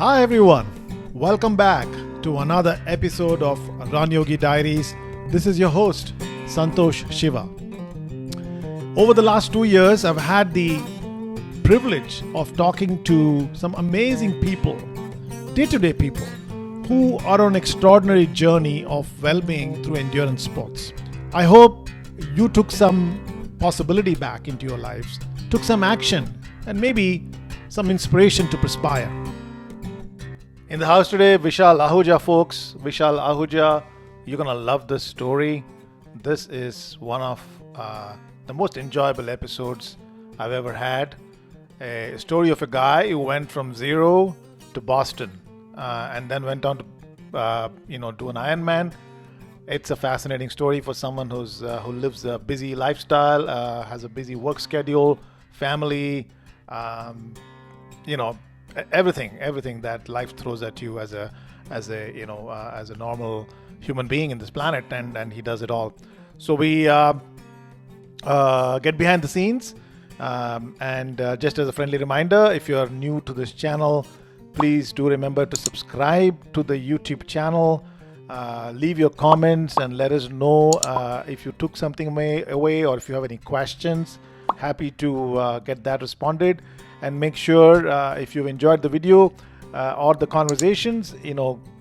Hi everyone, welcome back to another episode of Run Yogi Diaries. This is your host, Santosh Shiva. Over the last 2 years, I've had the privilege of talking to some amazing people, day-to-day people, who are on an extraordinary journey of well-being through endurance sports. I hope you took some possibility back into your lives, took some action, and maybe some inspiration to perspire. In the house today, Vishal Ahuja, folks. Vishal Ahuja, you're gonna love this story. This is one of the most enjoyable episodes I've ever had. A story of a guy who went from zero to Boston and then went on to, do an Ironman. It's a fascinating story for someone who lives a busy lifestyle, has a busy work schedule, family, um, you know everything that life throws at you as a normal human being in this planet, and he does it all. So we get behind the scenes, and just as a friendly reminder, if you're new to this channel, please do remember to subscribe to the YouTube channel. Leave your comments and let us know if you took something away, or if you have any questions. Happy to get that responded. And make sure if you've enjoyed the video or the conversations,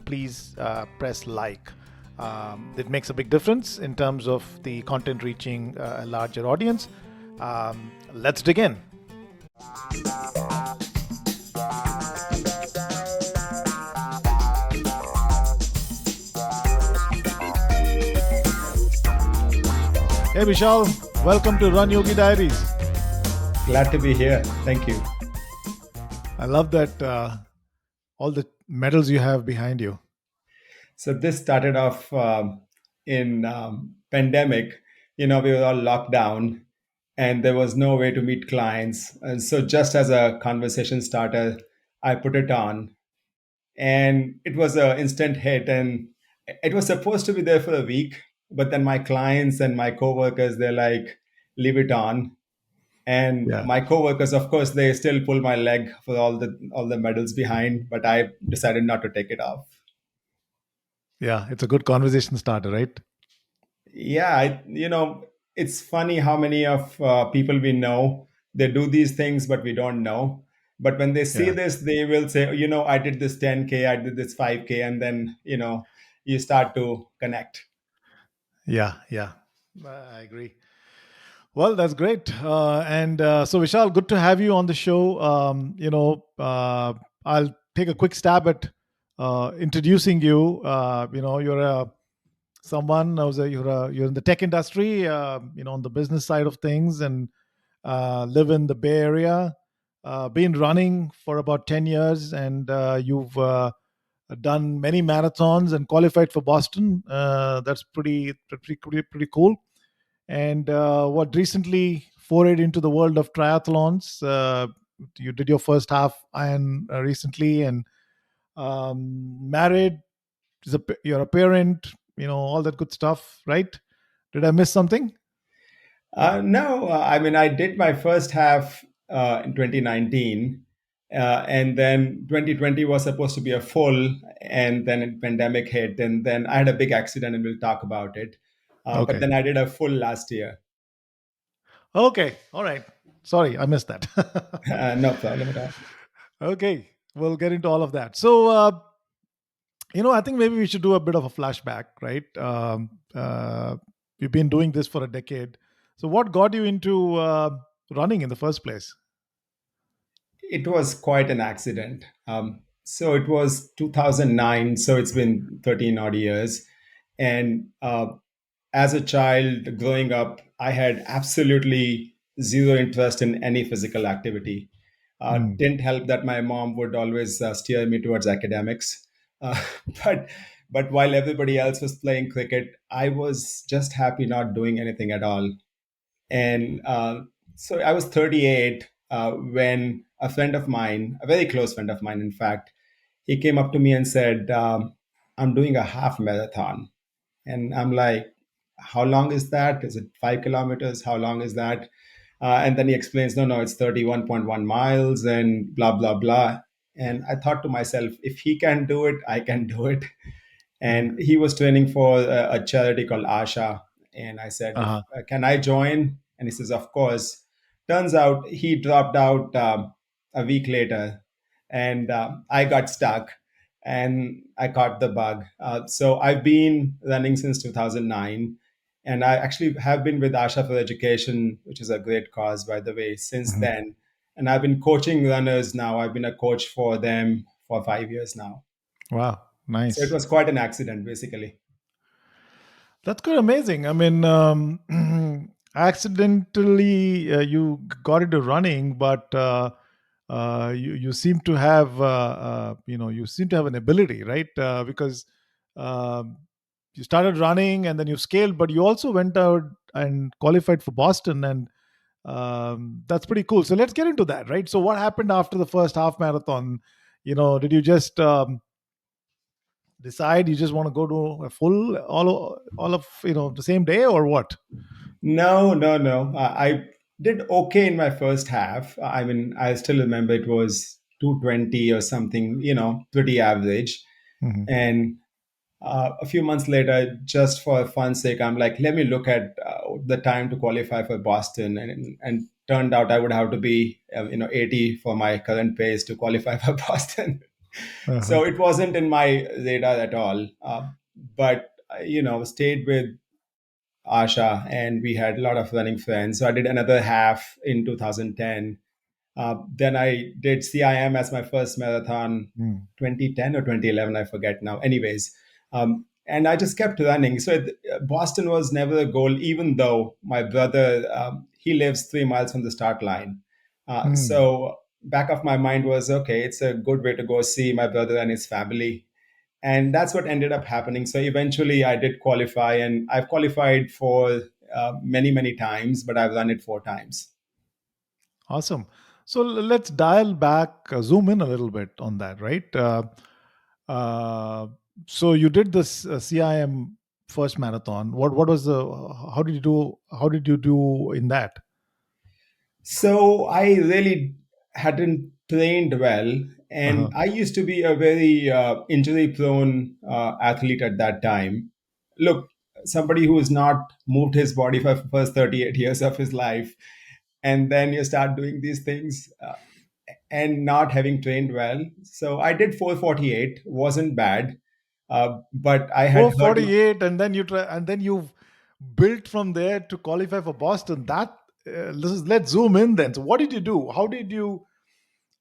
please press like. It makes a big difference in terms of the content reaching a larger audience. Let's dig in. Hey Vishal, welcome to Run Yogi Diaries. Glad to be here. Thank you. I love that all the medals you have behind you. So this started off in pandemic. We were all locked down, and there was no way to meet clients. And so, just as a conversation starter, I put it on, and it was an instant hit. And it was supposed to be there for a week, but then my clients and my coworkers, they're like, "Leave it on." And Yeah, my coworkers, of course, they still pull my leg for all the medals behind, but I decided not to take it off. yeah, it's a good conversation starter, right? Yeah, it's funny how many of people we know, they do these things, but we don't know. But when they see Yeah, this, they will say, I did this 10K, I did this 5K, and then you start to connect. yeah. I agree. Well, that's great. And so, Vishal, good to have you on the show. I'll take a quick stab at introducing you. You're someone you're in the tech industry, on the business side of things, and live in the Bay Area. Been running for about 10 years, and you've done many marathons and qualified for Boston. That's pretty cool. And what recently forayed into the world of triathlons. You did your first half iron recently, and married. You're a parent. All that good stuff, right? Did I miss something? No, I mean, I did my first half in 2019, and then 2020 was supposed to be a full, and then a pandemic hit, and then I had a big accident, and we'll talk about it. But Okay. then I did a full last year. Okay. All right. Sorry, I missed that. No problem at all. Okay. We'll get into all of that. So, I think maybe we should do a bit of a flashback, right? You've been doing this for a decade. So, what got you into running in the first place? It was quite an accident. So it was 2009, so it's been 13 odd years. And as a child growing up, I had absolutely zero interest in any physical activity. Mm. Didn't help that my mom would always steer me towards academics. Uh, but but while everybody else was playing cricket, I was just happy not doing anything at all. And so I was 38 when a friend of mine, a very close friend of mine, in fact, he came up to me and said, I'm doing a half marathon. And I'm like, how long is that? Is it 5 kilometers? How long is that? And then he explains, no, it's 31.1 miles and blah, blah, blah. And I thought to myself, if he can do it, I can do it. Mm. And he was training for a charity called Asha. And I said, if, Uh-huh. can I join? And he says, of course. Turns out he dropped out a week later, and I got stuck, and I caught the bug. So I've been running since 2009, and I actually have been with Asha for Education, which is a great cause, by the way, since Mhm. then. And I've been coaching runners now. I've been a coach for them for 5 years now. Wow, So it nice. was quite an accident, basically. That's quite amazing. I mean, accidentally you got into running, but you seem to have you seem to have an ability, right? Because um, you started running and then you scaled, but you also went out and qualified for Boston, and that's pretty cool. So let's get into that, right? So what happened after the first half marathon? Did you just decide you just want to go to a full all of the same day, or what? No, no, no. I did okay in my first half. I mean, I still remember it was 220 or something, pretty average. Mhm. And a few months later, just for fun's sake, I'm like, let me look at the time to qualify for Boston. And turned out I would have to be, 80 for my current pace to qualify for Boston. Uh-huh. So it wasn't in my radar at all. But, stayed with Asha, and we had a lot of running friends. So I did another half in 2010. Then I did CIM as my first marathon, Mm. 2010 or 2011, I forget now. Anyways, and I just kept running. So Boston was never a goal, even though my brother, he lives 3 miles from the start line. Mm. So back of my mind was, okay, it's a good way to go see my brother and his family. And that's what ended up happening. So eventually I did qualify, and I've qualified for many, many times, but I've run it 4 times. Awesome. So let's dial back, zoom in a little bit on that, right? Uh, so you did this CIM first marathon. What was the? How did you do? How did you do in that? So I really hadn't trained well, Uh-huh. and I used to be a very injury-prone athlete at that time. Look, somebody who has not moved his body for the first 38 years of his life, and then you start doing these things and not having trained well. So I did 448, wasn't bad, but I had heard. 448, and then you try, and then you've built from there to qualify for Boston. Let's zoom in then. So what did you do? How did you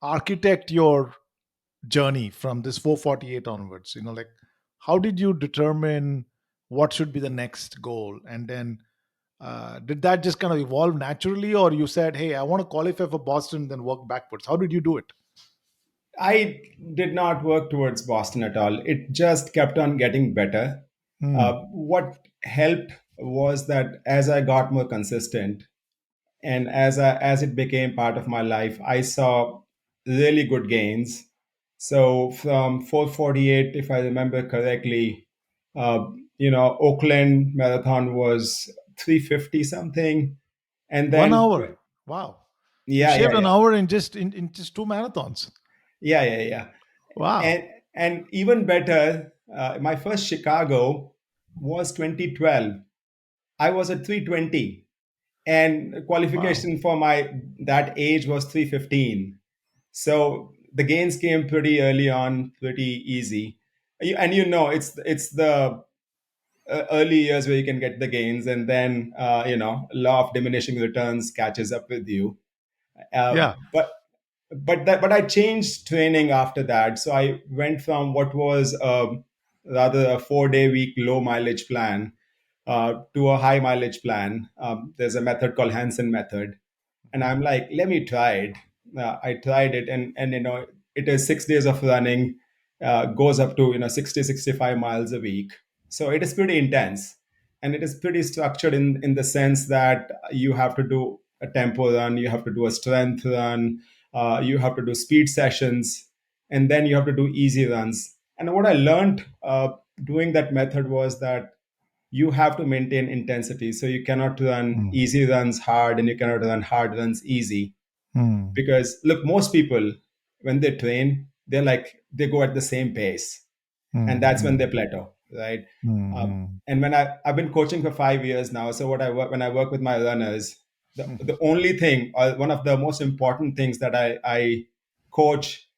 architect your journey from this 448 onwards? Like, how did you determine what should be the next goal? And then did that just kind of evolve naturally, or you said, hey, I want to qualify for Boston, then work backwards? How did you do it? I did not work towards Boston at all. It just kept on getting better. Hmm. What helped was that as I got more consistent, and as it became part of my life, I saw really good gains. So from 448, if I remember correctly, uh, Oakland Marathon was 350 something, and One then hour. Wow. You yeah, yeah, shaved an yeah, hour in just two marathons. yeah, yeah, yeah. Wow. And even better, my first Chicago was 2012. I was at 320, and Wow. qualification for my that age was 315. So the gains came pretty early on, pretty easy. And it's the early years where you can get the gains, and then law of diminishing returns catches up with you. Uh, Yeah. but but I changed training after that. So I went from what was rather a 4-day week low mileage plan to a high mileage plan. There's a method called Hansen method, and I'm like, let me try it. I tried it, and it is 6 days of running, goes up to 60-65 miles a week. So it is pretty intense, and it is pretty structured in the sense that you have to do a tempo run, you have to do a strength run, you have to do speed sessions, and then you have to do easy runs. And what I learned doing that method was that you have to maintain intensity. So you cannot run Hmm. easy runs hard, and you cannot run hard runs easy. Hmm. Because look, most people, when they train, they go at the same pace, and that's when they Mm-hmm. plateau, right? Mm-hmm. And I've been coaching for 5 years now, so when I work with my runners, the only thing, or one of the most important things that I coach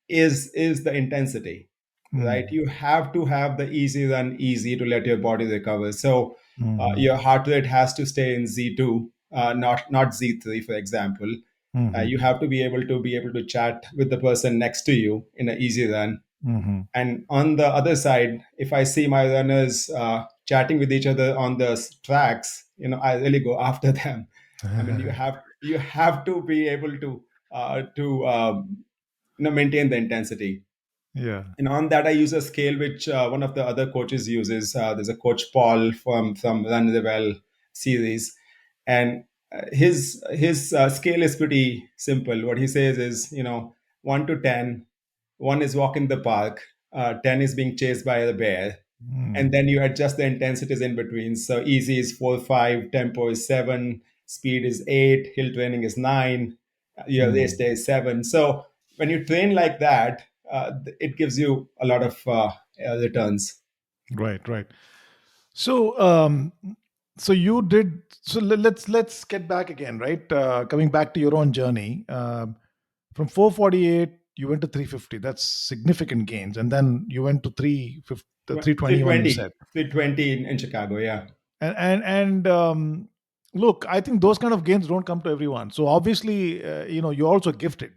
is the intensity, right? Mm-hmm. You have to have the easy run easy to let your body recover. So Mm-hmm. your heart rate has to stay in Z2, not Z3, for example. Mm-hmm. You have to be able to chat with the person next to you in an easy run. Mm-hmm. And on the other side, if I see my runners chatting with each other on the tracks, I really go after them. I mean, you have to be able to maintain the intensity. Yeah. And on that, I use a scale which one of the other coaches uses. There's a coach Paul from Run the Well series, and his scale is pretty simple. What he says is, 1 to 10, one is walk in the park, 10 is being chased by a bear, and Mm. then you adjust the intensities in between. So easy is 4, 5, tempo is 7, speed is 8, hill training is 9, your race Mm. day is 7. So when you train like that, it gives you a lot of returns. Right, right. So, so you did. So let's get back again, right? Coming back to your own journey, from 448, you went to 350. That's significant gains, and then you went to 350, 321. You 320, said, 320 in Chicago, yeah. and look, I think those kind of gains don't come to everyone. So obviously, you're also gifted.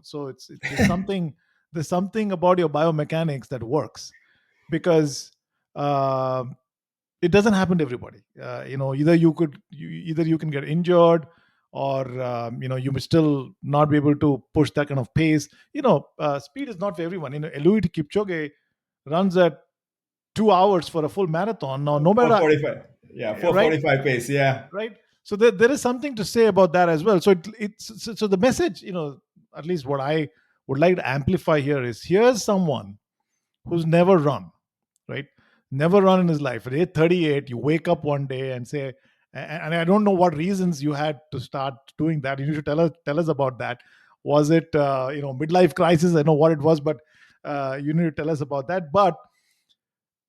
So there's something about your biomechanics that works because. Uh, it doesn't happen to everybody. Either you can get injured, or you may still not be able to push that kind of pace. Speed is not for everyone. Eliud Kipchoge runs at 2 hours for a full marathon. Now, no matter 445, yeah, right, 445 pace, yeah. right. So there is something to say about that as well. So so the message, at least what I would like to amplify here is, here's someone who's never run, right? Never run in his life. At age 38, you wake up one day and say, and I don't know what reasons you had to start doing that. You need to tell us about that. Was it midlife crisis? I know what it was, but you need to tell us about that. But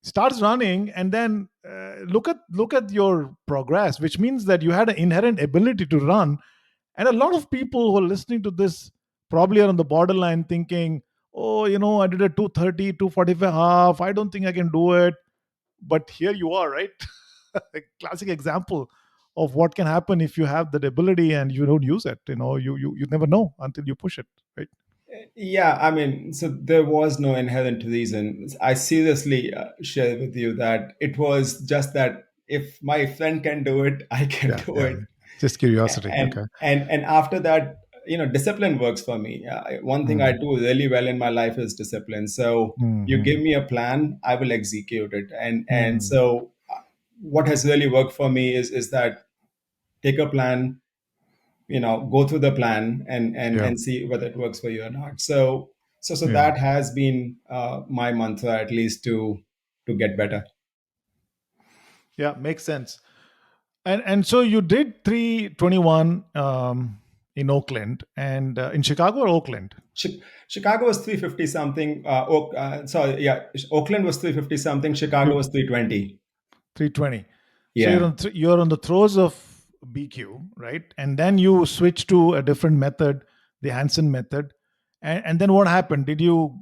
starts running, and then look at your progress, which means that you had an inherent ability to run. And a lot of people who are listening to this probably are on the borderline thinking, oh, I did a 230, 245 half. I don't think I can do it. But here you are, right? A classic example of what can happen if you have that ability and you don't use it. You never know until you push it, right? Yeah, I mean, so there was no inherent reason. I seriously share with you that it was just that if my friend can do it, I can Yeah, do yeah. it. Just curiosity. And Okay. and after that, discipline works for me. One thing I Mm. do really well in my life is discipline. So you give Mm-hmm. me a plan, I will execute it. And Mm. so what has really worked for me is that take a plan, go through the plan Yeah. and see whether it works for you or not. So Yeah. that has been my mantra, at least to get better. Yeah. Makes sense. And so you did 321 in Oakland, and in Chicago or Oakland? Chicago was 350 something. Sorry, yeah, Oakland was 350 something. Chicago was 320. 320. So Yeah. you're on the throes of BQ, right? And then you switch to a different method, the Hansen method. And then what happened? Did you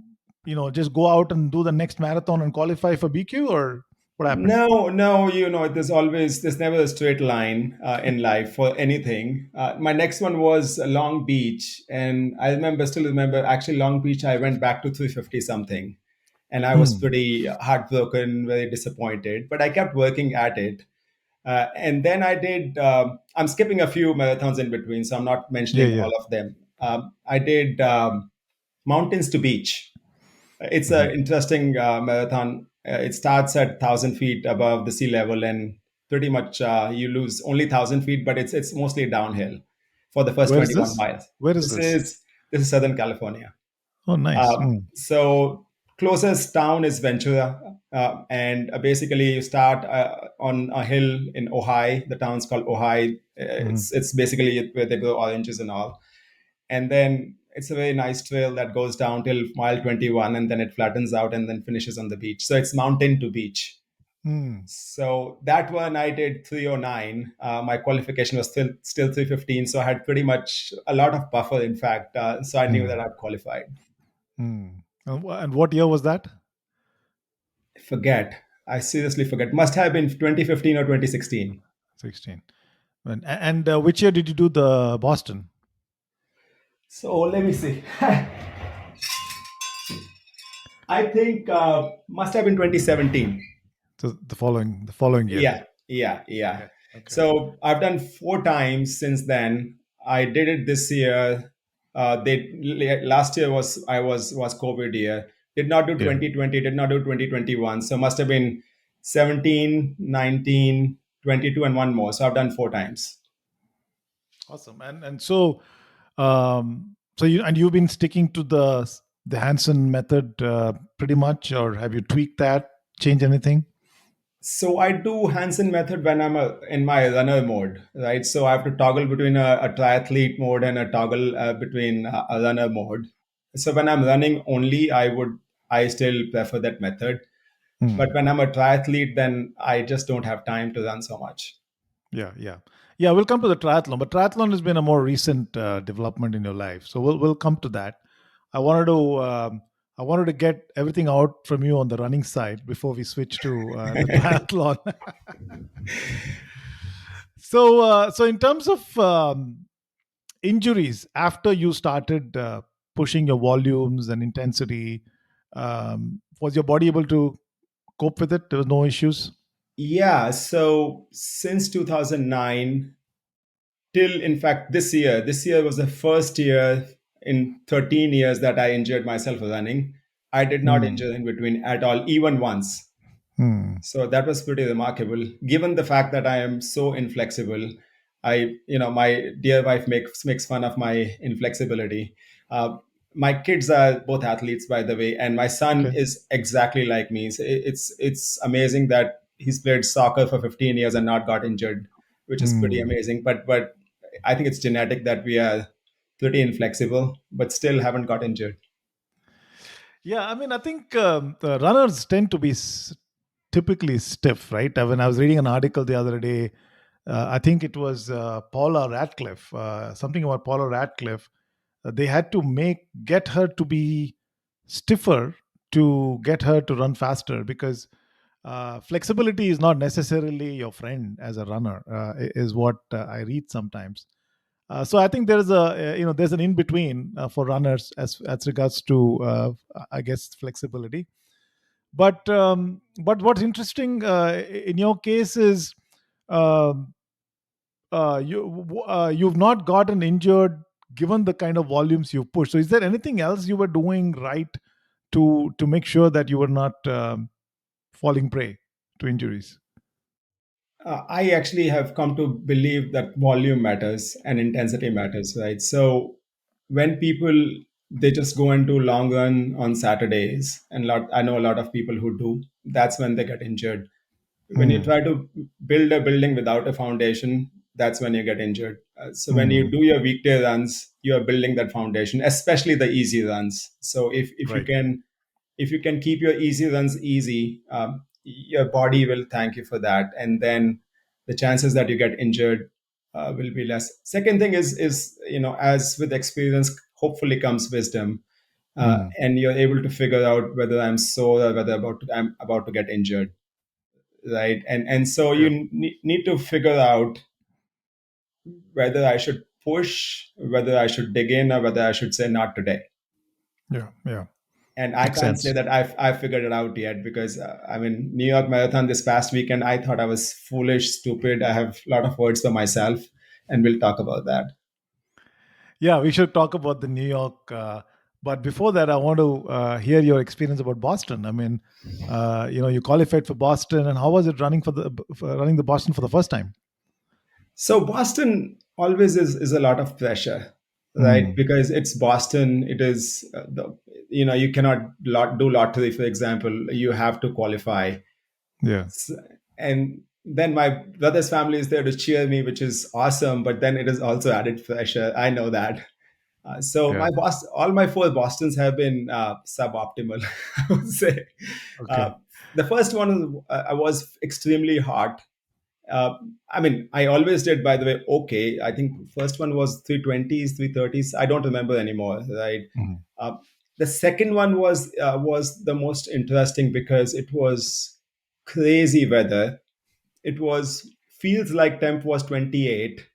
just go out and do the next marathon and qualify for BQ, or what happened? No, no, there's never a straight line in life for anything. My next one was Long Beach, and still remember, actually, Long Beach, I went back to 350 something, and I was Hmm. pretty heartbroken, very disappointed, but I kept working at it. And then I'm skipping a few marathons in between, so I'm not Yeah, mentioning yeah. all of them. I did Mountains to Beach. It's Mhm. an interesting marathon. It starts at 1,000 feet above the sea level, and pretty much you lose only 1,000 feet, but it's mostly downhill for the first Where is 21 this? miles. Where is This this? is this is Southern California. Oh, nice. Mm. So closest town is Ventura, and basically you start on a hill in Ojai. The town's called Ojai. Mhm. It's basically where they grow oranges and all, and then It's a very nice trail that goes down till mile 21 and then it flattens out and then finishes on the beach. So it's mountain to beach. Hmm. So that one I did 309. My qualification was still 315. So I had pretty much a lot of buffer, in fact. So I knew that Hmm. I'd qualified. Hmm. And what year was that? Forget. I seriously forget. Must have been 2015 or 2016. 16. And which year did you do the Boston? So let me see. I think must have been 2017. The following year. Yeah, yeah, yeah. Okay. Okay. So I've done 4 times since then. I did it this year. They last year was COVID year. Did not do Yeah. 2020. Did not do 2021. So must have been 17, 19, 22, and one more. So I've done 4 times. Awesome. And you've been sticking to the Hansen method pretty much, or have you tweaked that, changed anything? So I do Hansen method when I'm in my runner mode, right? So I have to toggle between a triathlete mode and a toggle between a runner mode. So when I'm running only, I still prefer that method. But Hmm. when I'm a triathlete, then I just don't have time to run so much. Yeah, yeah, yeah. We'll come to the triathlon, but triathlon has been a more recent development in your life, so we'll come to that. I wanted to I wanted to get everything out from you on the running side before we switch to the triathlon. So in terms of injuries, after you started pushing your volumes and intensity, was your body able to cope with it? There was no issues. Yeah. So since 2009 till, in fact, this year was the first year in 13 years that I injured myself running. I did not Hmm. injure in between at all, even once. Hmm. So that was pretty remarkable, given the fact that I am so inflexible. My dear wife makes fun of my inflexibility. Uh, my kids are both athletes, by the way, and my son Okay. is exactly like me. So it's amazing that he's played soccer for 15 years and not got injured, which is pretty Hmm. amazing. But I think it's genetic that we are pretty inflexible, but still haven't got injured. Yeah, I mean, I think the runners tend to be typically stiff, right? When I was reading an article the other day, I think it was Paula Radcliffe, something about Paula Radcliffe. They had to get her to be stiffer to get her to run faster because flexibility is not necessarily your friend as a runner, is what I read sometimes. So I think there's there's an in between for runners as regards to I guess flexibility. But what's interesting in your case is um, you've not gotten injured given the kind of volumes you push. So is there anything else you were doing right to make sure that you were not falling prey to injuries? I actually have come to believe that volume matters and intensity matters, right? So when people they just go and do long run on Saturdays, and I know a lot of people who do. That's when they get injured. When you Hmm. try to build a building without a foundation, that's when you get injured. So when you Hmm. do your weekday runs, you are building that foundation, especially the easy runs. So Right. if you can keep your easy runs easy, your body will thank you for that, and then the chances that you get injured will be less. Second thing is as with experience, hopefully comes wisdom, Hmm. and you're able to figure out whether I'm sore or whether I'm about to get injured, right? And so Yeah. you need to figure out whether I should push, whether I should dig in, or whether I should say not today. Yeah. Yeah. And I Makes can't say sense. that I've figured it out yet, because I mean, New York Marathon this past weekend, I thought I was foolish, stupid. I have a lot of words for myself, and we'll talk about that. Yeah, we should talk about the New York. But before that, I want to hear your experience about Boston. I mean, you qualified for Boston, and how was it running the Boston for the first time? So Boston always is a lot of pressure, right? Hmm. Because it's Boston. It is you cannot do lottery, for example. You have to qualify. Yeah. S- and then my brother's family is there to cheer me, which is awesome. But then it is also added pressure. I know that. So Yeah. all my four Bostons have been suboptimal, I would say. Uh, Okay. the first one I was extremely hot. I mean, I always did, by the way, okay. I think first one was 320s, 330s. I don't remember anymore, right? Mhm. Uh, the second one was the most interesting because it was crazy weather. It was feels like temp was 28.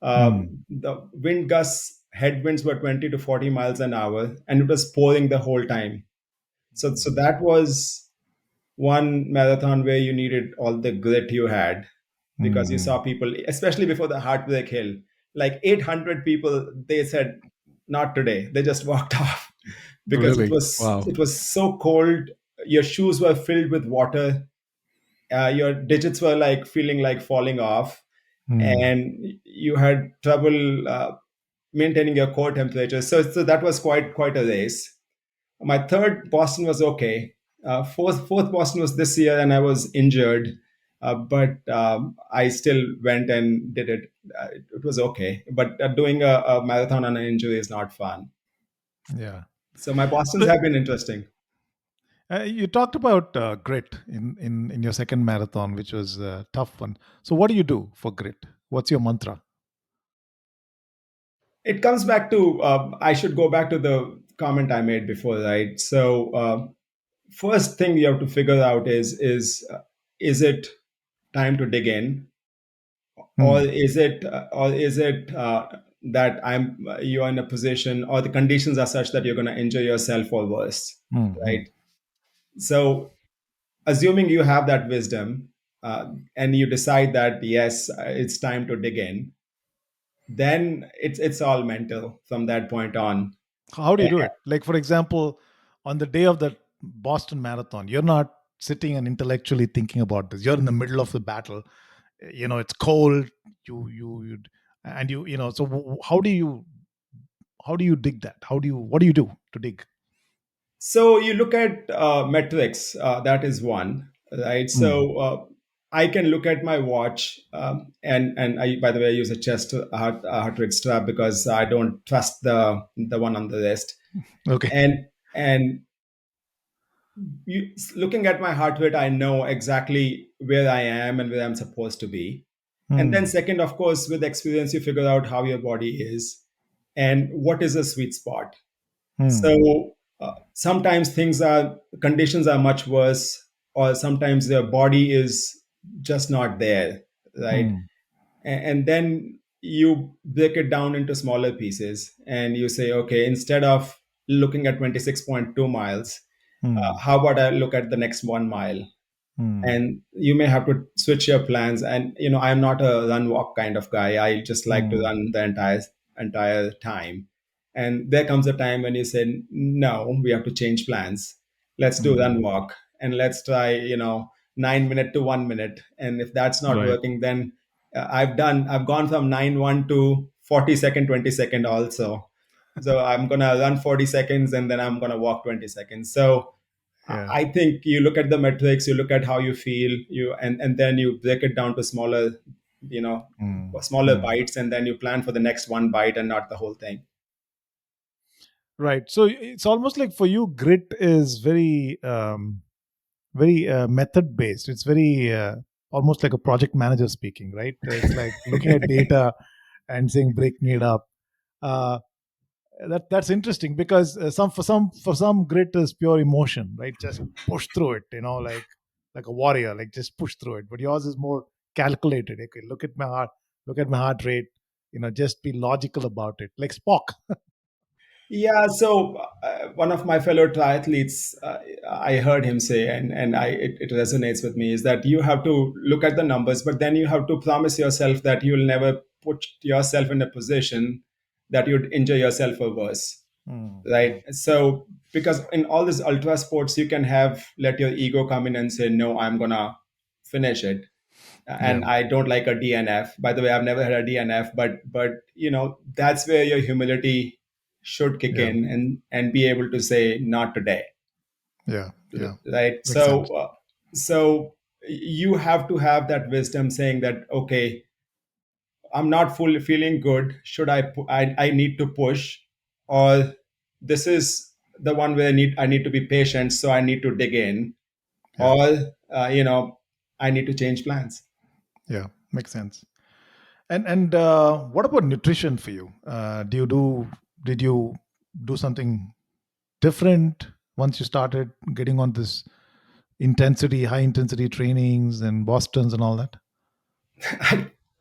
Mm. The wind gusts, headwinds were 20 to 40 miles an hour, and it was pouring the whole time. So that was one marathon where you needed all the grit you had because you saw Mm. people, especially before the Heartbreak Hill, like 800 people. They said, "Not today." They just walked off because Really? Wow. it was so cold. Your shoes were filled with water. Your digits were like feeling like falling off, Mm. and you had trouble maintaining your core temperature. So that was quite a race. My third Boston was okay. Fourth Boston was this year, and I was injured, but I still went and did it. It was okay, but doing a marathon on an injury is not fun. Yeah. So my Bostons So, have been interesting. you talked about grit in your second marathon, which was a tough one. So, what do you do for grit? What's your mantra? It comes back to I should go back to the comment I made before, right? So first thing you have to figure out is it time to dig in, or Mm. is it that you are in a position or the conditions are such that you're going to injure yourself or worse, Mm. right? So assuming you have that wisdom, and you decide that yes, it's time to dig in, then it's all mental from that point on. How do you do it? Like, for example, on the day of the Boston Marathon, you're not sitting and intellectually thinking about this. You're in the middle of the battle. It's cold. You and So, how do you dig that? What do you do to dig? So you look at metrics. That is one, right? Mm. I can look at my watch, and I, by the way, I use a heart rate strap because I don't trust the one on the wrist. Okay. And looking at my heart rate, I know exactly where I am and where I'm supposed to be. And then Mm. second, of course, with experience, you figure out how your body is and what is a sweet spot. Mm. So sometimes conditions are much worse, or sometimes their body is just not there, right? Mm. And then you break it down into smaller pieces, and you say, okay, instead of looking at 26.2 miles, Mm. how about I look at the next 1 mile? Mm. And you may have to switch your plans. And I'm not a run walk kind of guy. I just like to Mm. run the entire time. And there comes a time when you say, no, we have to change plans. Let's do Mm. run walk, and let's try 9 minute to 1 minute. And if that's not Right. working, then I've gone from 9-1 to 40-second 20-second also. So I'm gonna run 40 seconds, and then I'm gonna walk 20 seconds. So Yeah. I think you look at the metrics, you look at how you feel, and then you break it down to you know, Mm. smaller Mm. bites, and then you plan for the next one bite and not the whole thing. Right. So it's almost like for you, grit is very method based. It's very almost like a project manager speaking, right? It's like looking at data and saying breaking it up. Uh, that's interesting because some grit is pure emotion, right? Just push through it, like a warrior, like just push through it. But yours is more calculated. Okay, look at my heart rate. Just be logical about it, like Spock. Yeah, so one of my fellow triathletes, I heard him say, and it resonates with me, is that you have to look at the numbers, but then you have to promise yourself that you'll never put yourself in a position that you'd injure yourself or worse, Mm, right? mm. So because in all these ultra sports, you can let your ego come in and say, no, I'm gonna finish it, Yeah, and I don't like a DNF. By the way, I've never had a DNF, but that's where your humility should kick yeah, in, and be able to say not today, yeah, yeah. right? Makes sense. So you have to have that wisdom saying that, okay, I'm not fully feeling good. Should I need to push, or this is the one where I need to be patient, so I need to dig in, Yeah. or I need to change plans. Yeah. Makes sense. And what about nutrition for you? Did you do something different once you started getting on this high intensity trainings and Boston's and all that?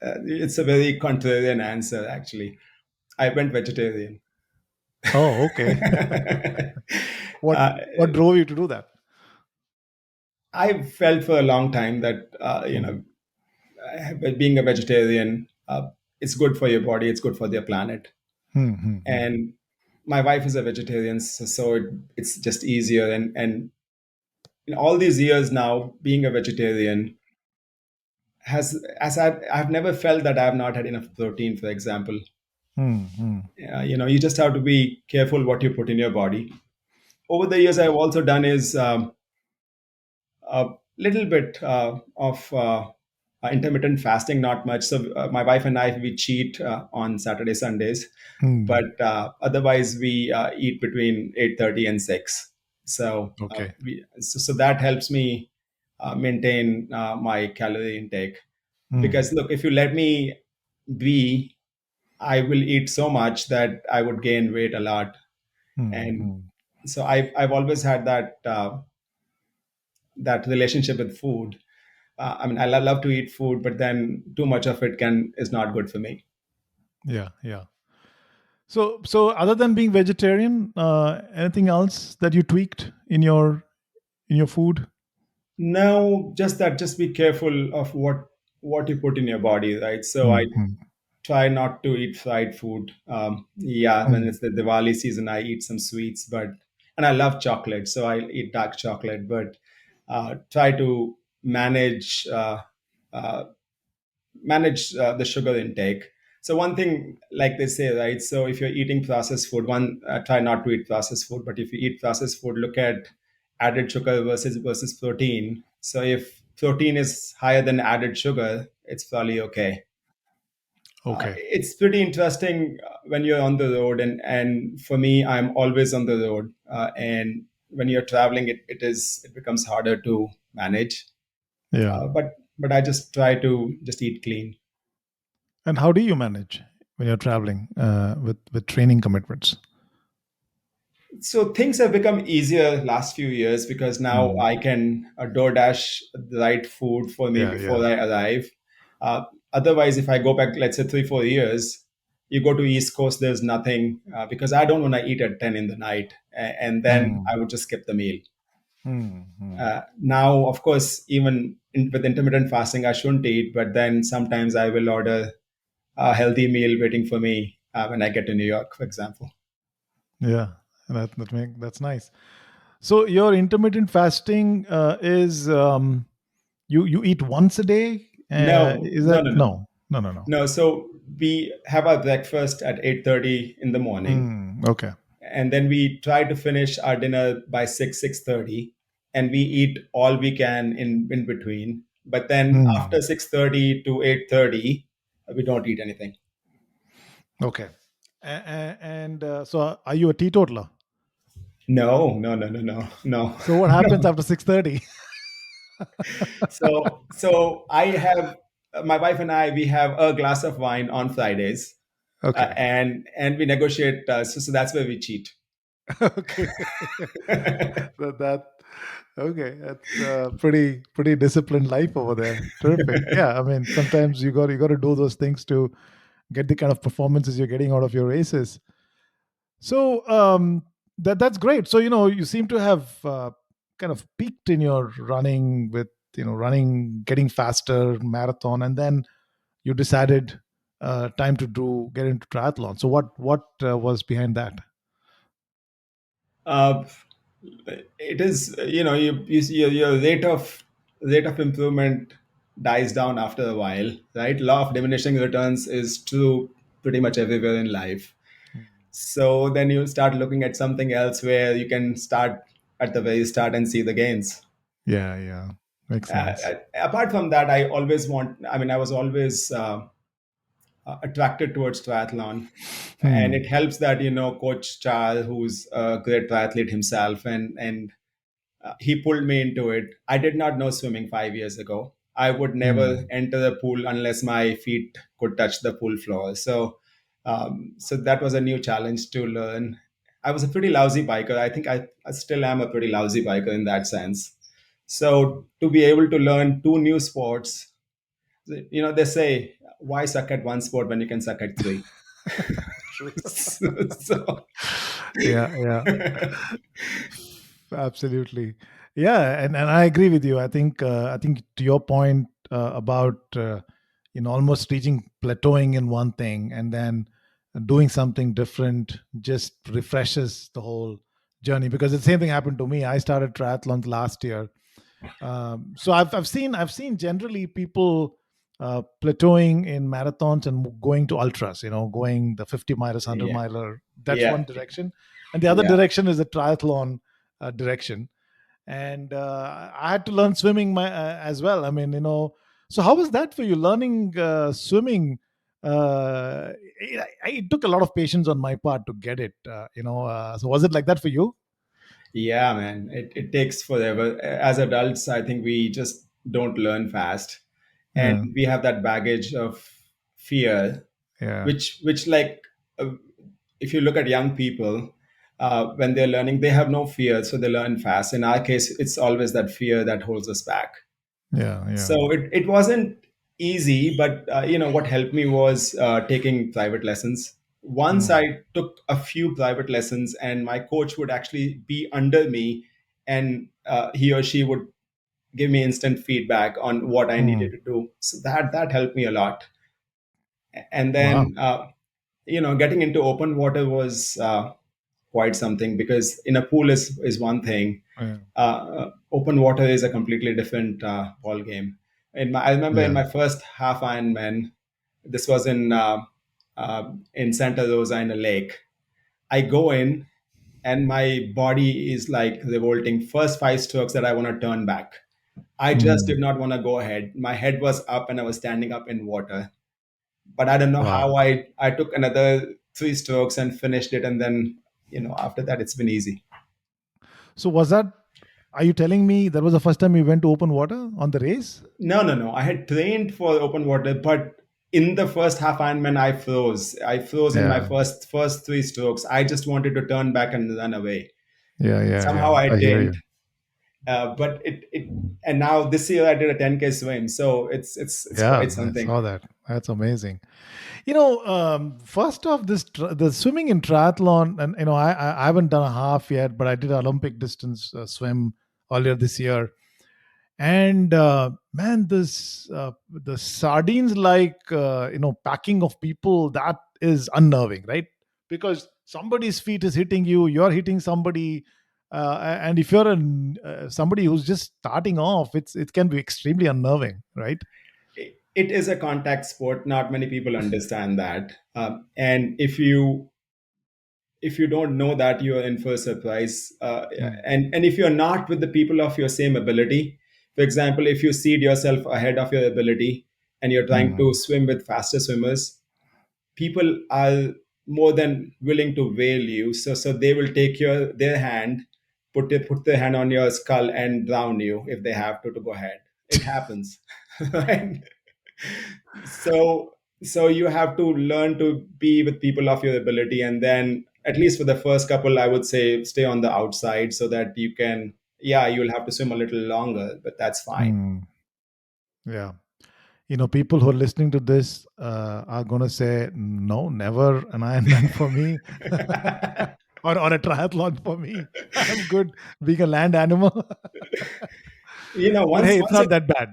It's a very contrarian answer, actually. I went vegetarian. Oh, okay. what uh, what drove you to do that? I felt for a long time that Hmm. being a vegetarian, it's good for your body, it's good for the planet. Hmm, hmm, hmm. And my wife is a vegetarian, so it's just easier. And in all these years now, being a vegetarian has as I've never felt that I've not had enough protein, for example. Hmm, hmm. You just have to be careful what you put in your body. Over the years, I've also done is a little bit of intermittent fasting, not much. So my wife and I, we cheat on Saturday, Sundays, Hmm. but otherwise we eat between 8:30 and 6. So, Okay. so that helps me maintain my calorie intake. Hmm, Because look, if you let me be, I will eat so much that I would gain weight a lot. hmm, And hmm. so I've always had that relationship with food. I mean, I love to eat food, but then too much of it can is not good for me. Yeah, yeah. So other than being vegetarian, anything else that you tweaked in your food? No, just that. Just be careful of what you put in your body, right? So I Hmm, hmm, try not to eat fried food. Yeah, when hmm. it's the Diwali season, I eat some sweets, but and I love chocolate, so I eat dark chocolate. But try to uh, manage the sugar intake. So one thing, like they say, right? So if you're eating processed food, one try not to eat processed food. But if you eat processed food, look at added sugar versus protein. So if protein is higher than added sugar, it's probably okay. Okay. It's pretty interesting when you're on the road, and for me, I'm always on the road. And when you're traveling, it becomes harder to manage. Yeah. But I just try to just eat clean. And how do you manage when you're traveling with training commitments? So things have become easier last few years because now Hmm. I can DoorDash the right food for me Yeah, before yeah. I arrive. Otherwise, if I go back, let's say 3 4 years, you go to East Coast, there's nothing because I don't want to eat at 10 in the night, and then Hmm. I would just skip the meal. Hmm, hmm. Now, of course, with intermittent fasting, I shouldn't eat, but then sometimes I will order a healthy meal waiting for me when I get to New York, for example. Yeah, that's nice. So your intermittent fasting is you eat once a day. No, Is no, that no, no. no, no, no, no? No, so we have our breakfast at 8:30 in the morning, Okay. and then we try to finish our dinner by 6:30, and we eat all we can in between. But then Hmm. after 6:30 to 8:30, we don't eat anything. Okay. And so are you a teetotaler? No, no, no, no, no, no, So what happens no. after 6:30? So I have my wife and I, we have a glass of wine on Fridays, Okay. and we negotiate. So that's where we cheat. Okay. That okay. That's pretty disciplined life over there. Terrific. Yeah. I mean, sometimes you got to do those things to get the kind of performances you're getting out of your races. So that's great. So you seem to have kind of peaked in your running with running, getting faster, marathon, and then you decided time to do get into triathlon. So what was behind that? uh, it is you see your rate of improvement dies down after a while, right? Law of diminishing returns is true pretty much everywhere in life. So then you start looking at something else where you can start at the very start and see the gains. Yeah, yeah, makes sense. Apart from that, I always want I mean I was always attracted towards triathlon. And Hmm. it helps that, Coach Charles, who's a great triathlete himself, and he pulled me into it. I did not know swimming 5 years ago. I would never Hmm. enter the pool unless my feet could touch the pool floor. So that was a new challenge to learn. I was a pretty lousy biker. I think I still am a pretty lousy biker in that sense. So to be able to learn two new sports, they say, why suck at one sport when you can suck at three? True. So, Yeah, yeah. Absolutely. Yeah, and I agree with you. I think to your point about almost reaching plateauing in one thing and then doing something different just refreshes the whole journey, because the same thing happened to me. I started triathlons last year. So I've seen generally people plateauing in marathons and going to ultras, going the 50 miler, 100 yeah, miler. That's yeah, one direction, and the other yeah. direction is the triathlon direction. And I had to learn swimming as well. I mean, so how was that for you, learning swimming? It took a lot of patience on my part to get it. So was it like that for you? Yeah, man, it takes forever. As adults, I think we just don't learn fast, and Yeah, we have that baggage of fear, yeah, which like, uh, if you look at young people, when they're learning, they have no fear, so they learn fast. In our case, it's always that fear that holds us back. yeah, yeah. So it wasn't easy, but what helped me was taking private lessons. Once Mm, I took a few private lessons, and my coach would actually be under me, and he or she would give me instant feedback on what I needed mm. to do. So that helped me a lot. And Wow. then getting into open water was quite something, because in a pool is one thing. Yeah, Open water is a completely different ball game. I remember in yeah. my first half Ironman, this was in Santa Rosa in a lake. I go in, and my body is like revolting. First five strokes that I want to turn back. I just Mm. did not want to go ahead. My head was up, and I was standing up in water. But I don't know Wow. how I took another three strokes and finished it, and then after that it's been easy. So was that? Are you telling me that was the first time you went to open water on the race? No, no, no. I had trained for open water, but in the first half Ironman, I froze. I froze in my Yeah, first three strokes. I just wanted to turn back and run away. yeah, yeah, Somehow yeah. I I hear didn't. you. But it and now this year I did a 10K swim, so it's Yeah, quite I something. saw that. That's amazing. First off, the swimming in triathlon, and I haven't done a half yet, but I did Olympic distance swim earlier this year. And man, this the sardines like packing of people, that is unnerving, right? Because somebody's feet is hitting you, you're hitting somebody, and if you're somebody who's just starting off, it can be extremely unnerving, right? It is a contact sport. Not many people understand that, and if you don't know that, you're in for a surprise. Mm. And if you're not with the people of your same ability, for example, if you seed yourself ahead of your ability and you're trying Mm. to swim with faster swimmers, people are more than willing to whale you. So they will take their hand, put their hand on your skull and drown you if they have to go ahead. It happens. Right? So so you have to learn to be with people of your ability, and then at least for the first couple, I would say stay on the outside so that you can, yeah, you'll have to swim a little longer, but that's fine. Mm. Yeah. People who are listening to this are going to say, no, never an Ironman for me, or a triathlon for me. I'm good being a land animal. But once hey, it's once you, not that bad.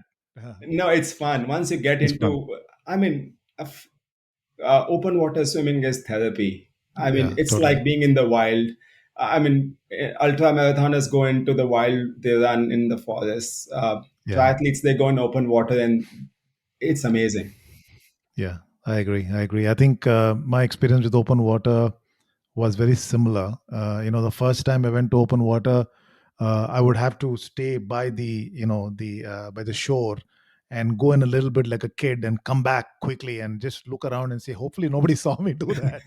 no, it's fun once you get It's fun. into, I mean, open water swimming is therapy. I mean, Yeah, it's totally. like being in the wild. I mean, ultra marathoners go into the wild, they run in the forest. Yeah, Triathletes, they go in open water, and it's amazing. yeah, I agree. I agree. I think my experience with open water was very similar. The first time I went to open water, I would have to stay by the, by the shore, and go in a little bit like a kid and come back quickly and just look around and say, hopefully nobody saw me do that.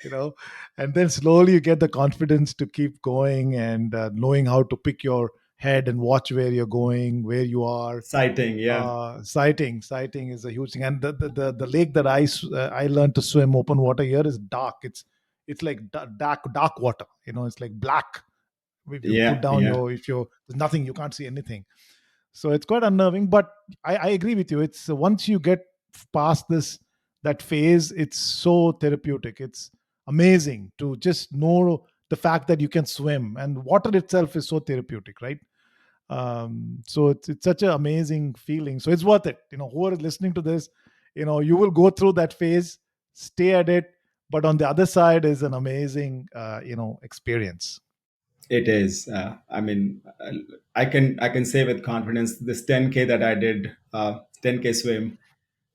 you know and then slowly you get the confidence to keep going, and knowing how to pick your head and watch where you're going, where you are. Sighting, yeah. Sighting is a huge thing. And the lake that I learned to swim open water here is dark. It's like dark water. It's like black. If you put Yeah, down yeah. your if you there's nothing, you can't see anything. So it's quite unnerving, but I agree with you. It's once you get past that phase, it's so therapeutic. It's amazing to just know the fact that you can swim, and water itself is so therapeutic, right? So it's such an amazing feeling. So it's worth it. Who are listening to this, you will go through that phase, stay at it, but on the other side is an amazing experience. It is. I mean, I can say with confidence, this 10K that I did, 10K swim,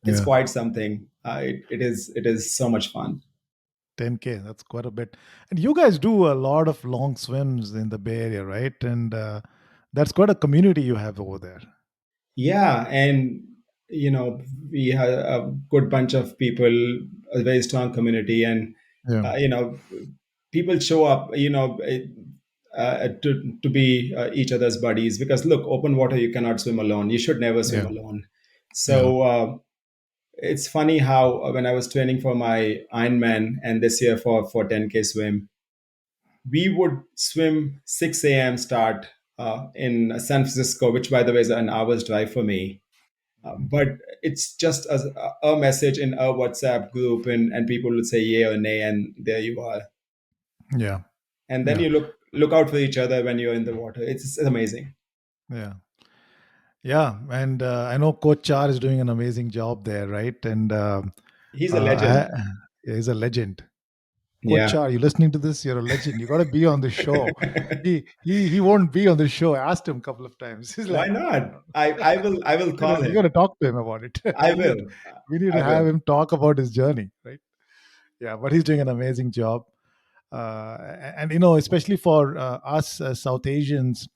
it's Yeah. quite something. It is so much fun. 10K, that's quite a bit. And you guys do a lot of long swims in the Bay Area, right? And that's quite a community you have over there. Yeah, and you know, we have a good bunch of people, a very strong community, and Yeah. people show up, to be each other's buddies. Because look, open water, you cannot swim alone. You should never swim Yeah. alone. Yeah. So it's funny how when I was training for my Ironman and this year for 10K swim, we would swim 6 a.m. start in San Francisco, which by the way is an hour's drive for me. But it's just a message in a WhatsApp group, and people would say yay or nay, and there you are. Yeah. And then Yeah. you look out for each other when you're in the water. It's amazing. Yeah. Yeah. And I know Coach Char is doing an amazing job there, right? And He's a uh, legend. he's a legend. Coach Yeah. Char, you listening to this? You're a legend. You got to be on the show. He won't be on the show. I asked him a couple of times. He's Why like, not? I will call you got to him. talk to him about it. I will. We need I to will. have him talk about his journey, right? Yeah, but he's doing an amazing job. And especially for us South Asians,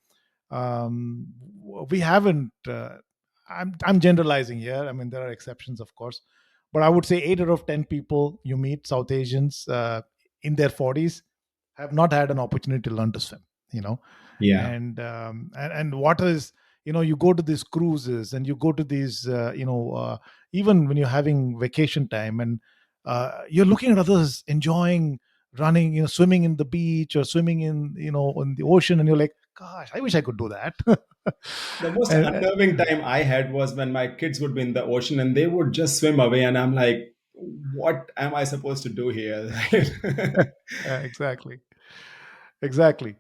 um, we haven't. I'm generalizing here. I mean, there are exceptions, of course, but I would say 8 out of 10 people you meet, South Asians in their 40s, have not had an opportunity to learn to swim. You know, Yeah. and water is. You go to these cruises and you go to these. Even when you're having vacation time and you're looking at others enjoying running, swimming in the beach or swimming in the ocean, and you're like, gosh, I wish I could do that. The most and, unnerving time I had was when my kids would be in the ocean and they would just swim away, and I'm like, what am I supposed to do here? exactly, exactly.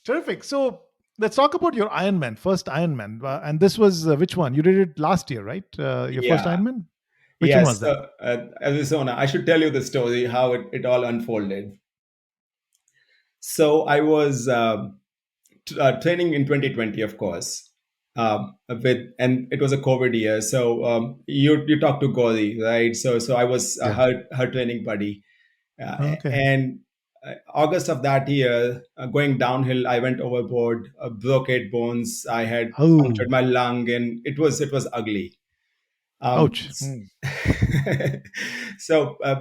Terrific. So let's talk about your Ironman, first Ironman, and this was which one? You did it last year, right? Your first Yeah. Ironman. Which one was Yes. that? Arizona. I should tell you the story how it all unfolded. So I was training in 2020, of course, and it was a COVID year. So you talked to Gauri, right? So I was Yeah. her training buddy, Okay. and August of that year, going downhill, I went overboard, broke 8 bones. I had Oh, punctured my lung, and it was ugly. Um, ouch. Hmm.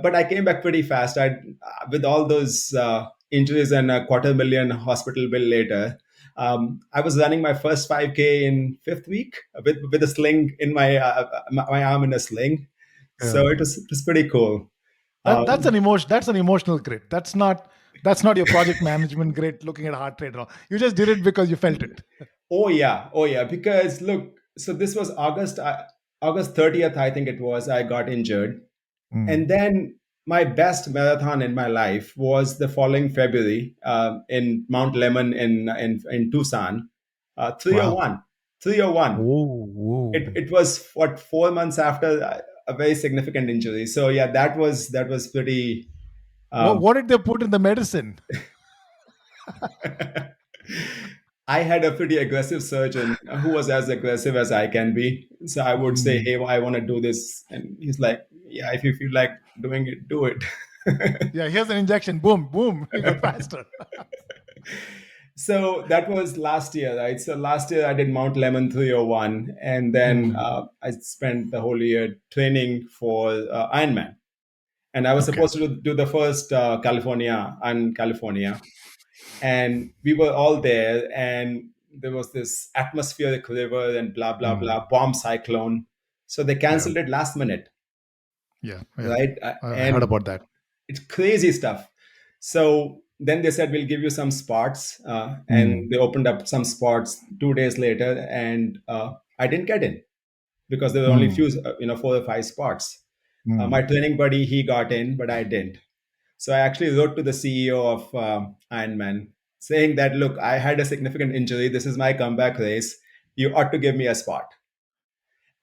but I came back pretty fast. With all those injuries and a 250,000 hospital bill later, I was running my first 5K in fifth week with a sling in my arm in a sling. Yeah. So it was pretty cool. That's an Um, emotion. That's an emotional grit. That's not your project management grit. Looking at heart rate and all. You just did it because you felt it. oh yeah. Because look, so this was August 30th, I think it was. I got injured. And Mm. then my best marathon in my life was the following February in Mount Lemmon in Tucson, Wow. 301. 301. Whoa, whoa. It was what 4 months after a very significant injury. So yeah, that was pretty. What Um, what did they put in the medicine? I had a pretty aggressive surgeon who was as aggressive as I can be. So I would say, Mm. "Hey, I want to do this," and he's like, "Yeah, if you feel like doing it, do it." Yeah, here's an injection. Boom, boom. You got faster. So that was last year, right? So last year I did Mount Lemon 301, and then Mm. I spent the whole year training for Ironman. And I was Okay. supposed to do the first California and California, and we were all there, and there was this atmospheric river and blah blah Mm. blah bomb cyclone. So they Yeah. canceled it last minute, Yeah. Yeah. right? I heard And about that. it's crazy stuff. So then they said we'll give you some spots, and Mm. they opened up some spots 2 days later, and I didn't get in because there were only Mm. few, 4 or 5 spots. My Mm. training buddy, he got in, but I didn't. So I actually wrote to the CEO of Ironman saying that, look, I had a significant injury. This is my comeback race. You ought to give me a spot.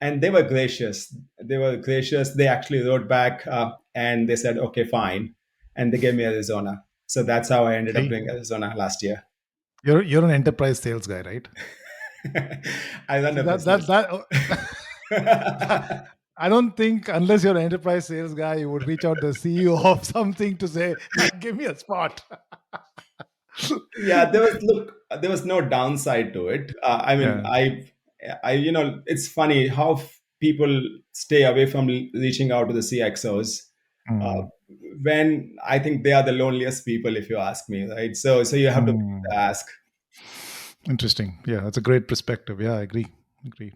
And they were gracious. They were gracious. They actually wrote back and they said, okay, fine. And they gave me Arizona. So that's how I ended up See, doing Arizona last year. you're an enterprise sales guy, right? I run See a that that business. that I don't think unless you're an enterprise sales guy, you would reach out to the CEO of something to say, "Give me a spot." Yeah, there was no downside to it. I mean, Yeah. it's funny how people stay away from reaching out to the CXOs uh, Mm. when I think they are the loneliest people, if you ask me, right? So you have to Mm. ask. Interesting. Yeah, that's a great perspective. Yeah, I agree. Agree.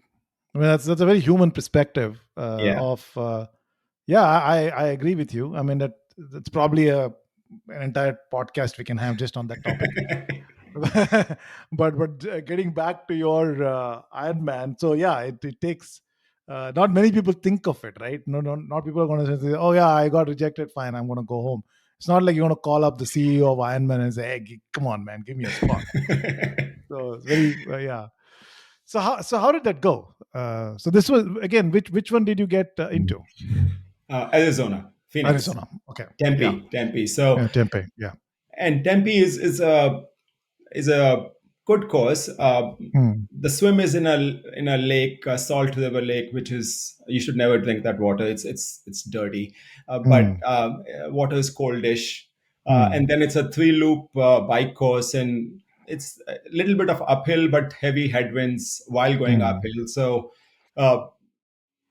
I mean, that's a very human perspective Yeah. of. Yeah, I agree with you. I mean, that's probably an entire podcast we can have just on that topic. But getting back to your Iron Man, so yeah, it takes. Not many people think of it, right? No, no, not people are going to say, "Oh yeah, I got rejected. Fine, I'm going to go home." It's not like you're going to call up the CEO of Iron Man and say, "Hey, come on, man, give me a spot." So it's very yeah. So how did that go? So this was again, which one did you get into? Arizona, Phoenix, Arizona. Okay. Yeah. Tempe. So Yeah. Tempe. Yeah. and Tempe is a good course. Mm. The swim is in a lake, a salt river lake, which is you should never drink that water. It's dirty, but Mm. water is coldish, and Mm. then it's a three loop bike course, and it's a little bit of uphill but heavy headwinds while going Mm. uphill. So. Uh,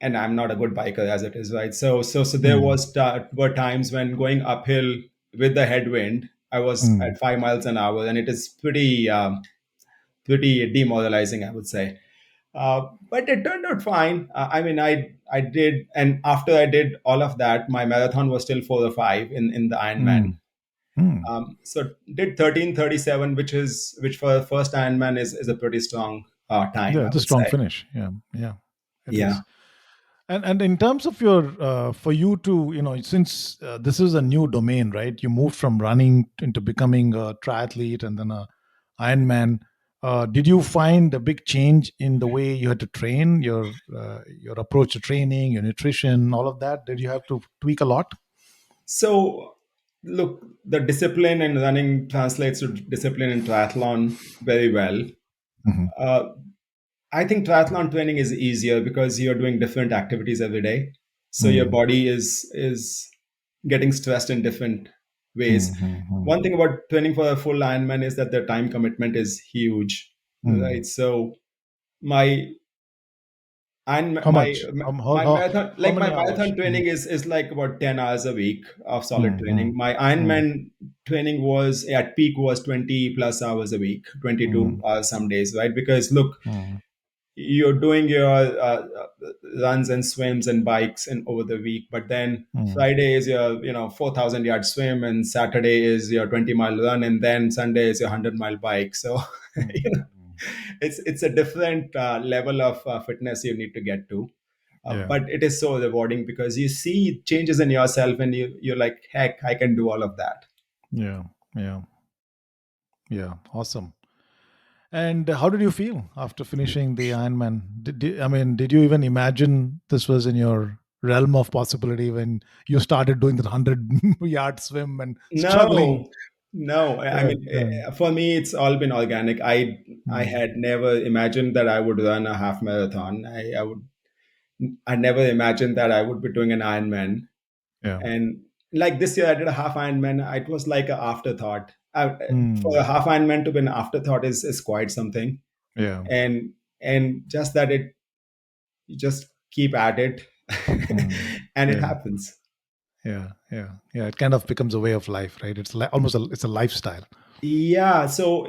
and I'm not a good biker as it is, right? So there Mm. were times when going uphill with the headwind, I was Mm. at 5 miles an hour, and it is pretty demoralizing, I would say. But it turned out fine. I mean, I did, and after I did all of that, my marathon was still 4 or 5 in the Ironman. Mm. Mm. So did 13:37, which for the first Ironman is a pretty strong time, Yeah, I it's a would strong say. finish. Yeah. Yeah. It Yeah. is. And in terms of your for you to since this is a new domain, right? You moved from running into becoming a triathlete and then a Ironman. Did you find a big change in the way you had to train your approach to training, your nutrition, all of that? Did you have to tweak a lot? So, look, the discipline in running translates to discipline in triathlon very well. Hmm. Uh, I think triathlon training is easier because you're doing different activities every day. So your Mm. body is getting stressed in different ways. Mm. One thing about training for a full Ironman is that the time commitment is huge, right? Mm. So my and How my much? my marathon, How like my many hours? marathon training is like about 10 hours a week of solid Mm. training. My Mm. Ironman training was at peak was 20 plus hours a week, 22 Mm. hours some days, right? Because look, Mm. you're doing your runs and swims and bikes and over the week, but then Mm. Friday is your 4,000 yard swim, and Saturday is your 20-mile run, and then Sunday is your 100-mile bike. So you know, Mm. it's a different level of fitness you need to get to. Yeah. But it is so rewarding because you see changes in yourself, and you're like, heck, I can do all of that. Yeah. Yeah. Yeah. Awesome. And how did you feel after finishing the Ironman? I mean, did you even imagine this was in your realm of possibility when you started doing the 100-yard swim and struggling? No, no. I Yeah, mean, yeah. for me, it's all been organic. I Mm. had never imagined that I would run a half marathon. I never imagined that I would be doing an Ironman. Yeah. And like this year, I did a half Ironman. It was like an afterthought. uh, for a Mm. half Ironman to be an afterthought is quite something. Yeah. And just that it you just keep at it, Mm. and it Yeah. happens. Yeah. Yeah. Yeah. It kind of becomes a way of life, right? It's like almost it's a lifestyle. Yeah. So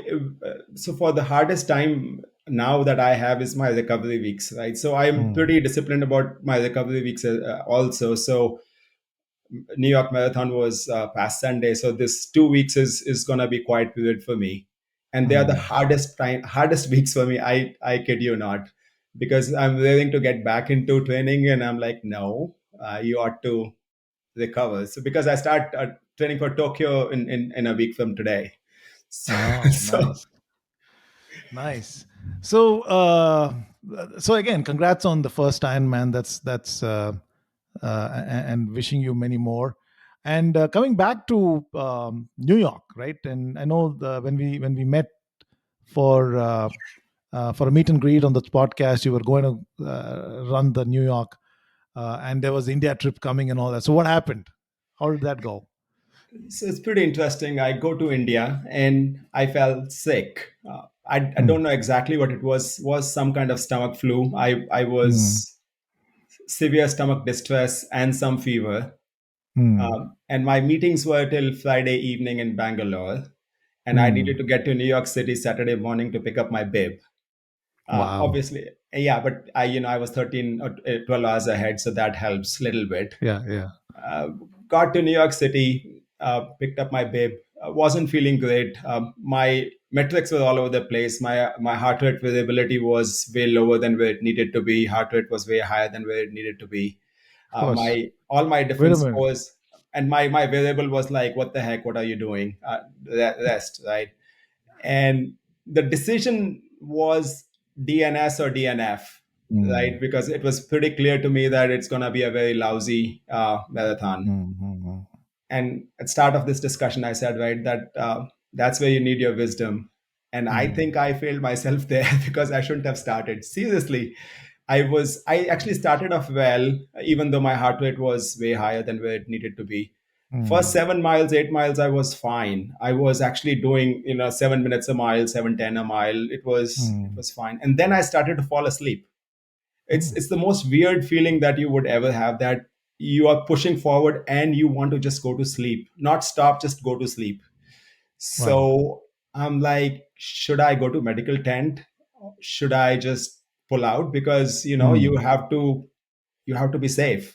for the hardest time now that I have is my recovery weeks, right? So I'm Mm. pretty disciplined about my recovery weeks also. So New York Marathon was past Sunday, so this 2 weeks is gonna be quite period for me, and they are the Mm. hardest weeks for me. I kid you not, because I'm willing to get back into training, and I'm like, no, you ought to recover. So because I start training for Tokyo in a week from today, so, Oh, so nice. Nice. So, so again, congrats on the first Ironman. And wishing you many more. And coming back to New York, right? And I know when we met for for a meet and greet on the podcast, you were going to run the New York, and there was India trip coming and all that. So what happened? How did that go? so it's pretty interesting. I go to India and I felt sick. I Hmm. don't know exactly what it was some kind of stomach flu. I Hmm. was severe stomach distress and some fever. Hmm. And my meetings were till Friday evening in Bangalore. And I needed Hmm. to get to New York City Saturday morning to pick up my bib. Wow. Obviously, yeah, but I was 13 or 12 hours ahead, so that helps a little bit. Yeah. Yeah. Uh, got to New York City, picked up my bib. Wasn't feeling great. My metrics were all over the place. My heart rate variability was way lower than where it needed to be. Heart rate was way higher than where it needed to be. Of course. My all my Wait different a minute. scores, and my variable was like, what the heck? What are you doing? Rest, right? And the decision was DNS or DNF, right? Hmm. Because it was pretty clear to me that it's going to be a very lousy marathon. Hmm. Hmm. And at start of this discussion, I said, right, that that's where you need your wisdom. And I Hmm. think I failed myself there because I shouldn't have started. Seriously, I actually started off well, even though my heart rate was way higher than where it needed to be. First Hmm. 7 miles, 8 miles, I was fine. I was actually doing, 7 minutes a mile, 7:10 a mile. It was fine. And then I started to fall asleep. it's Hmm. it's the most weird feeling that you would ever have, that you are pushing forward and you want to just go to sleep, not stop, just go to sleep. Right. So I'm like, should I go to medical tent? Should I just pull out? Because Hmm. you have to be safe.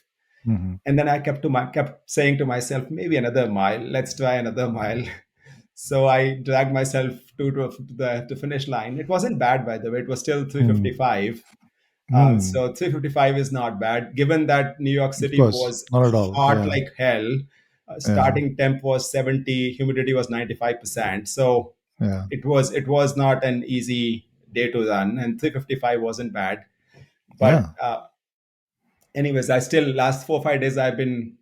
Hmm. And then I kept saying to myself, maybe another mile, let's try another mile. So I dragged myself to the finish line. It wasn't bad, by the way. It was still Hmm. 3:55. Hmm. So 3:55 is not bad, given that New York Of City course. was Not at all. hot Yeah. like hell. Yeah. Starting temp was 70, humidity was 95%. So Yeah. it was not an easy day to run, and 3:55 wasn't bad. But Yeah. anyways, I still last 4 or 5 days I've been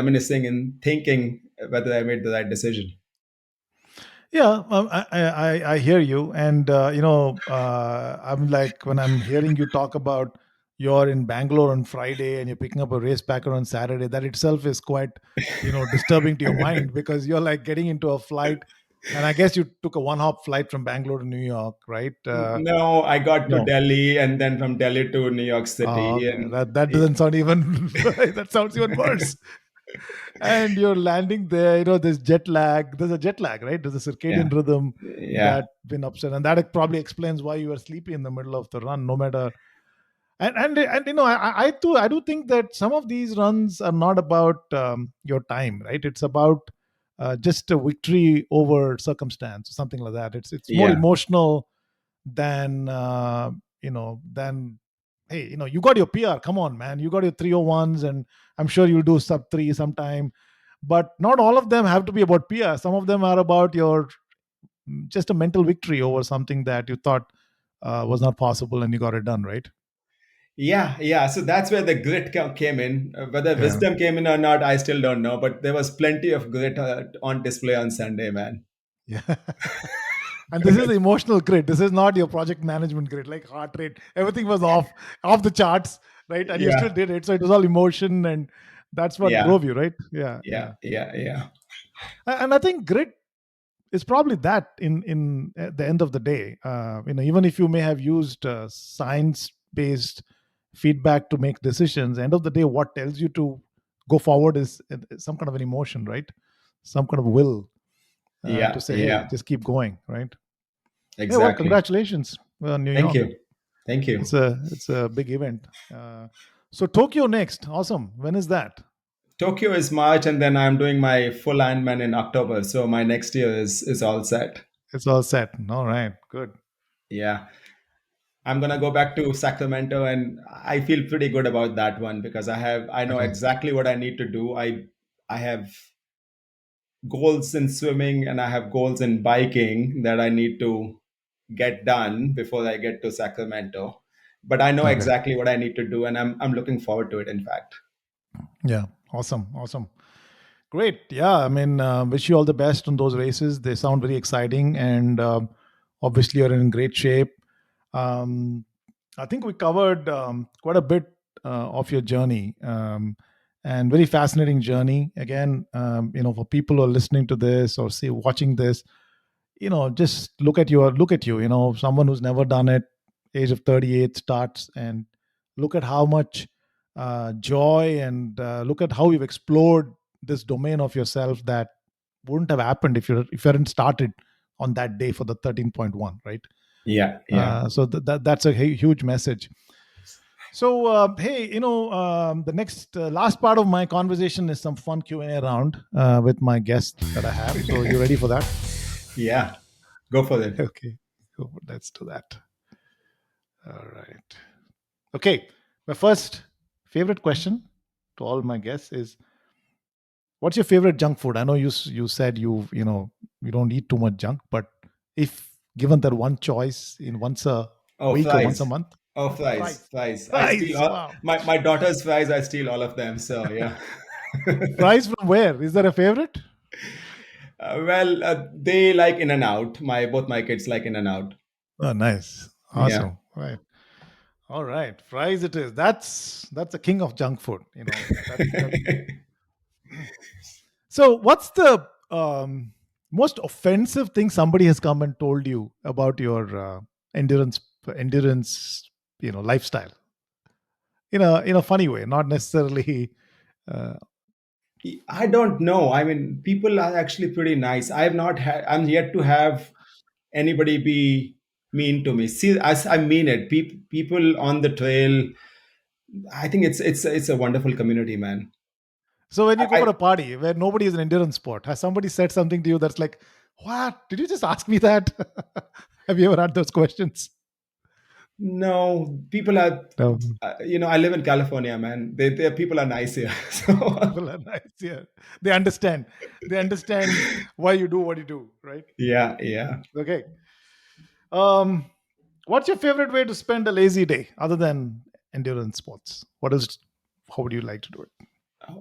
reminiscing and thinking whether I made the right decision. Yeah, I hear you, and I'm like when I'm hearing you talk about you're in Bangalore on Friday and you're picking up a race packer on Saturday. That itself is quite disturbing to your mind because you're like getting into a flight, and I guess you took a one hop flight from Bangalore to New York, right? No, I got to No. Delhi and then from Delhi to New York Oh, City, okay. and That doesn't sound even. That sounds even worse. And you're landing there, there's jet lag, there's a jet lag, right? There's a yeah, circadian rhythm yeah, that been upset, and that probably explains why you were sleepy in the middle of the run, no matter. And I do think that some of these runs are not about your time, right? It's about just a victory over circumstance, something like that. It's more yeah. emotional than than, hey, you got your PR, come on man, you got your 301s, and I'm sure you'll do sub 3 sometime. But not all of them have to be about PR. Some of them are about your just a mental victory over something that you thought was not possible, and you got it done, right? Yeah, yeah. So that's where the grit came in. Whether Yeah. wisdom came in or not, I still don't know. But there was plenty of grit on display on Sunday, man. Yeah. And this is the emotional grit. This is not your project management grit, like heart rate. Everything was off the charts, right? And you still Yeah, did it. So it was all emotion, and that's what yeah, drove you, right? Yeah, yeah, yeah. yeah, yeah. And I think grit. it's probably that in at the end of the day, even if you may have used science based feedback to make decisions, end of the day, what tells you to go forward is some kind of an emotion, right? Some kind of will to Yeah, say, hey, yeah, just keep going, right? Hey, well, exactly. congratulations, New Thank York. you. Thank you. It's a big event. So Tokyo next, awesome. When is that? Tokyo is March, and then I'm doing my full Ironman in October. So my next year is all set. It's all set. All right, good. Yeah. I'm gonna go back to Sacramento, and I feel pretty good about that one because I know Okay, exactly what I need to do. I have goals in swimming and I have goals in biking that I need to get done before I get to Sacramento. But I know okay. exactly what I need to do, and I'm looking forward to it. In fact, Yeah, awesome, awesome. Great. Yeah, I mean, wish you all the best on those races. They sound very exciting, and obviously, you're in great shape. Um, I think we covered quite a bit of your journey, and very fascinating journey. Again, for people who are listening to this or see watching this, just look at you. Someone who's never done it, age of 38 starts, and look at how much joy, and look at how you've explored this domain of yourself that wouldn't have happened if you hadn't started on that day for the 13.1, right? yeah, yeah. So that's a huge message. So hey, the next last part of my conversation is some fun Q&A round with my guest that I have. So you ready for that? Yeah, go for it. Okay, cool. Let's do that. All right. Okay. My first favorite question to all my guests is, what's your favorite junk food? I know you said you don't eat too much junk, but if given that one choice in once a Oh, week or once a fries. month, Oh, fries, fries, fries. I steal fries. all Wow, my daughter's fries. I steal all of them. So yeah. fries from where? Is there a favorite? They like In and Out. My both my kids like In and Out. Oh, nice, Yeah. awesome. Right. All right, fries it is. That's the king of junk food. That's So, what's the most offensive thing somebody has come and told you about your endurance, lifestyle? In a funny way, not necessarily. Uh, I don't know. I mean, people are actually pretty nice. I've not had. I'm yet to have anybody be mean to me. See, as I mean it, people on the trail. I think it's a wonderful community, man. so, when you go for I a party where nobody is an endurance sport, has somebody said something to you that's like, "What? Did you just ask me that?" Have you ever had those questions? No, people are. No, I live in California, man. They people are nice here. So people are nice. Yeah, they understand. They understand why you do what you do, right? yeah, yeah. Okay. Um, what's your favorite way to spend a lazy day other than endurance sports? How would you like to do it?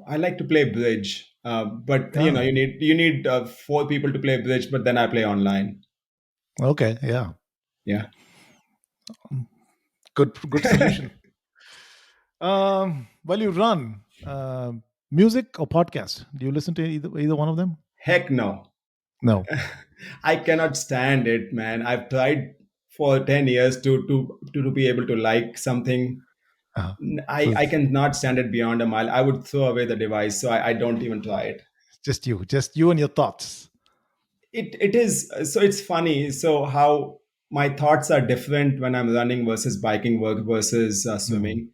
I like to play bridge, but Oh, you need four people to play bridge. But then I play online. okay. Yeah. Yeah. Good solution. Well, you run music or podcast? Do you listen to either one of them? Heck no. No. I cannot stand it, man. I've tried for 10 years to be able to like something. Uh, I, so I it's cannot stand it beyond a mile. I would throw away the device, so I don't even try it. just you and your thoughts. It is so it's funny. So how my thoughts are different when I'm running versus biking work versus Mm, swimming.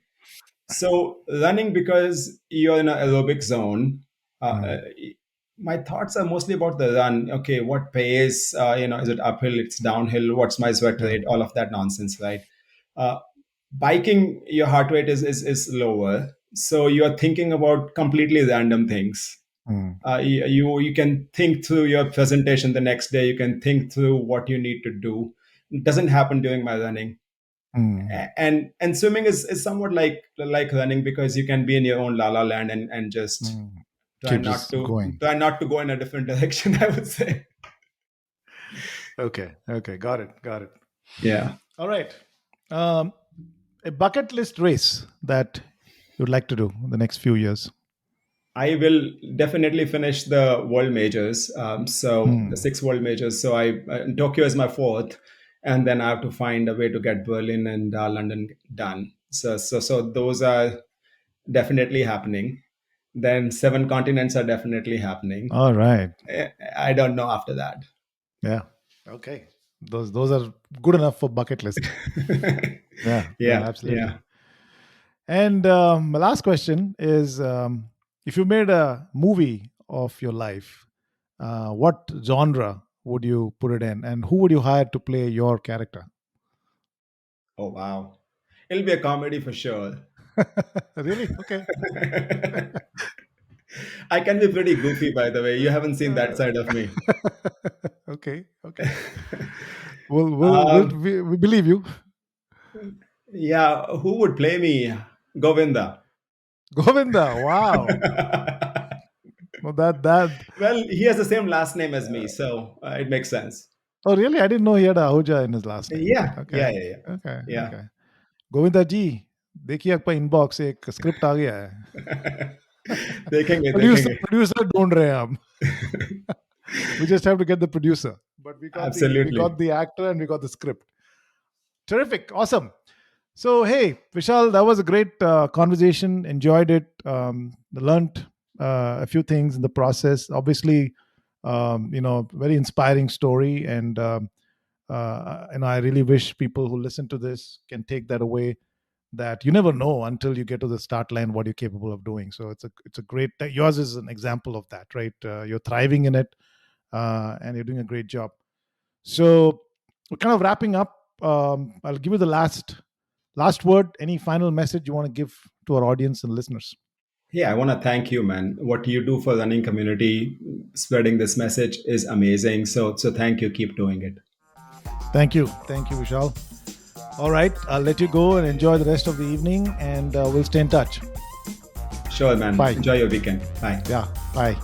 So running because you're in an aerobic zone. Uh, uh, mm, my thoughts are mostly about the run. Okay, what pace? Is it uphill? It's downhill. What's my sweat yeah. rate? All of that nonsense, right? Uh, Biking, your heart rate is lower, so you are thinking about completely random things. Mm, You can think through your presentation the next day. You can think through what you need to do. It doesn't happen during my running. mm, And swimming is somewhat like running because you can be in your own la la land and just mm. try Keep not just to going. try not to go in a different direction. I would say. Okay. Okay. Got it. Got it. Yeah. All right. Um, a bucket list race that you'd like to do in the next few years. I will definitely finish the world majors. So the Hmm. 6 world majors. So Tokyo is my fourth, and then I have to find a way to get Berlin and London done. So those are definitely happening. Then 7 continents are definitely happening. All right. I don't know after that. Yeah. Okay. Those are good enough for bucket list. Yeah. Yeah. Yeah, Absolutely. yeah. And my last question is, if you made a movie of your life, what genre would you put it in, and who would you hire to play your character? Oh wow, it'll be a comedy for sure. Really? Okay. I can be pretty goofy, by the way. You haven't seen that Uh, side of me. okay. Okay. um, We believe you. yeah, who would play me? Govinda. Govinda. Wow. Well, that. Well, he has the same last name as me, so it makes sense. Oh, really? I didn't know he had a Ahuja in his last name. Yeah, Okay. yeah, yeah, yeah. Okay. Yeah. Okay. Govinda जी देखिए आपका inbox एक script आ गया है देखेंगे producer देखेंगे. Producer ढूंढ रहे हैं हम we just have to get the producer but we Absolutely. got the actor and we got the script. Terrific. Awesome. So hey Vishal, that was a great conversation. Enjoyed it. Learned a few things in the process. Obviously, very inspiring story, and I really wish people who listen to this can take that away, that you never know until you get to the start line what you're capable of doing. So it's a great, yours is an example of that, right? You're thriving in it, and you're doing a great job. So we're kind of wrapping up. I'll give you the last word. Any final message you want to give to our audience and listeners? Yeah, I want to thank you, man. What you do for the running community, spreading this message is amazing. So thank you. Keep doing it. Thank you, Vishal. All right, I'll let you go and enjoy the rest of the evening, and we'll stay in touch. Sure, man. Bye. Enjoy your weekend. Bye. Yeah, bye.